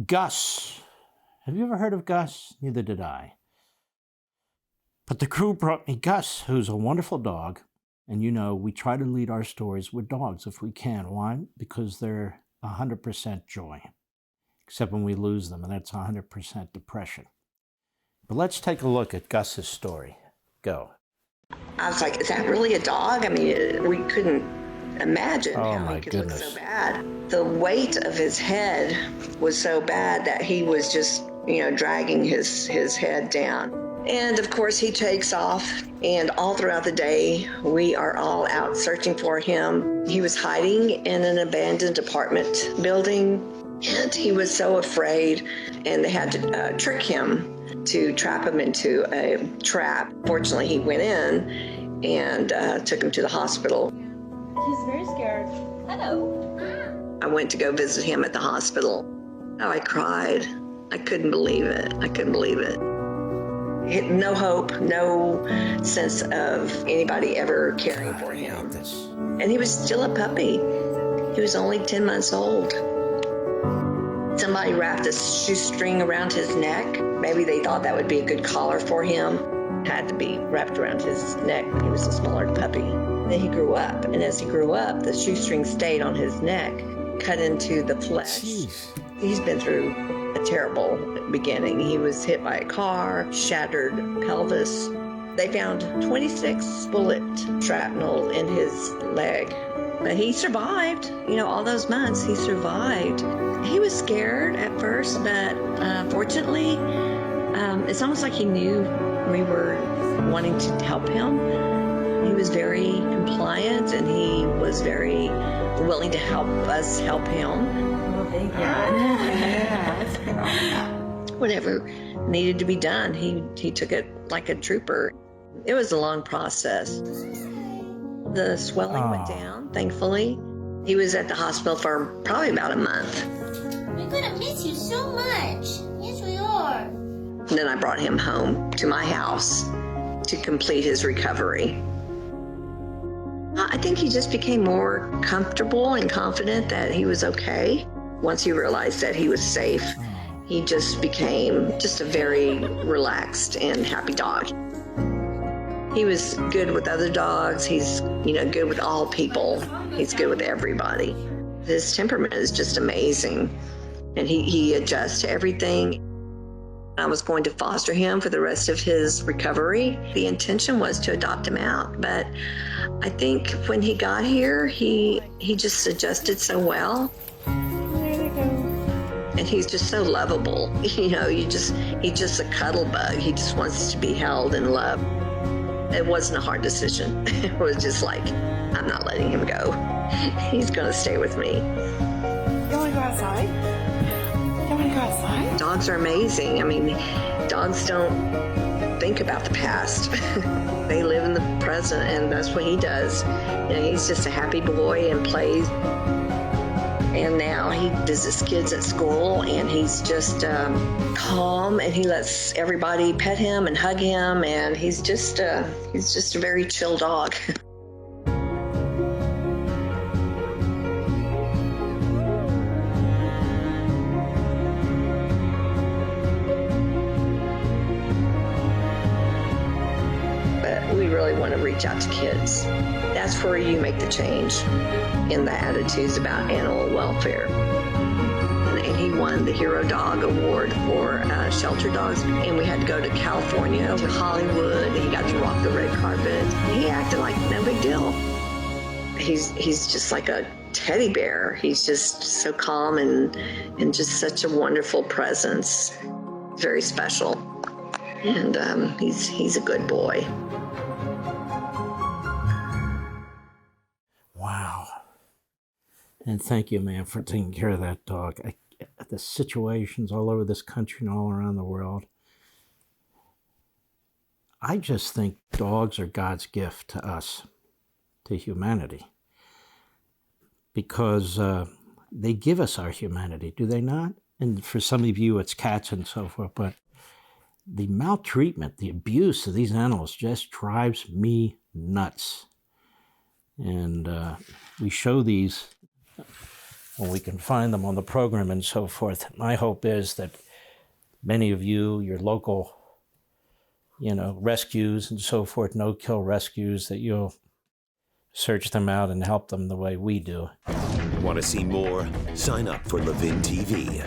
Gus. Have you ever heard of Gus? Neither did I. But the crew brought me Gus, who's a wonderful dog. And you know, we try to lead our stories with dogs if we can. Why? Because they're 100% joy. Except when we lose them, and that's 100% depression. But let's take a look at Gus's story. Go. I was like, is that really a dog? I mean, we couldn't imagine how he could look so bad. The weight of his head was so bad that he was just, dragging his head down. And of course he takes off, and all throughout the day, we are all out searching for him. He was hiding in an abandoned apartment building, and he was so afraid, and they had to trick him to trap him into a trap. Fortunately, he went in and took him to the hospital. He's very scared. Hello. I went to go visit him at the hospital. Oh, I cried. I couldn't believe it. No hope, no sense of anybody ever caring for him. And he was still a puppy. He was only 10 months old. Somebody wrapped a shoestring around his neck. Maybe they thought that would be a good collar for him. It had to be wrapped around his neck. He was a smaller puppy. Then he grew up, and as he grew up, the shoestring stayed on his neck, cut into the flesh. Jeez. He's been through a terrible beginning. He was hit by a car, shattered pelvis. They found 26 bullet shrapnel in his leg. But he survived, all those months he survived. He was scared at first, but fortunately, it's almost like he knew we were wanting to help him. He was very compliant, and he was very willing to help us help him. Whatever needed to be done, he took it like a trooper. It was a long process. The swelling went down, thankfully. He was at the hospital for probably about a month. We're gonna miss you so much. Yes, we are. And then I brought him home to my house to complete his recovery. I think he just became more comfortable and confident that he was okay. Once he realized that he was safe, he just became a very relaxed and happy dog. He was good with other dogs. He's, good with all people. He's good with everybody. His temperament is just amazing. And he adjusts to everything. I was going to foster him for the rest of his recovery. The intention was to adopt him out. But I think when he got here, he just adjusted so well. There they go. And he's just so lovable. He's just a cuddle bug. He just wants to be held and loved. It wasn't a hard decision. It was just like, I'm not letting him go. He's going to stay with me. You want to go outside? Dogs are amazing. I mean, dogs don't think about the past. They live in the present, and that's what he does. He's just a happy boy and plays. And now he visits kids at school, and he's just calm, and he lets everybody pet him and hug him, and he's just a very chill dog. But we really want to reach out to kids. That's where you make the change in the attitudes about animal welfare. And he won the Hero Dog Award for shelter dogs. And we had to go to California, to Hollywood. He got to rock the red carpet. He acted like no big deal. He's just like a teddy bear. He's just so calm and just such a wonderful presence. Very special. And he's a good boy. Wow. And thank you, man, for taking care of that dog. The situations all over this country and all around the world. I just think dogs are God's gift to us, to humanity, because they give us our humanity, do they not? And for some of you, it's cats and so forth, but the maltreatment, the abuse of these animals just drives me nuts. And we show these when we can find them on the program and so forth. My hope is that many of you, your local, rescues and so forth, no-kill rescues, that you'll search them out and help them the way we do. Want to see more? Sign up for Levin TV.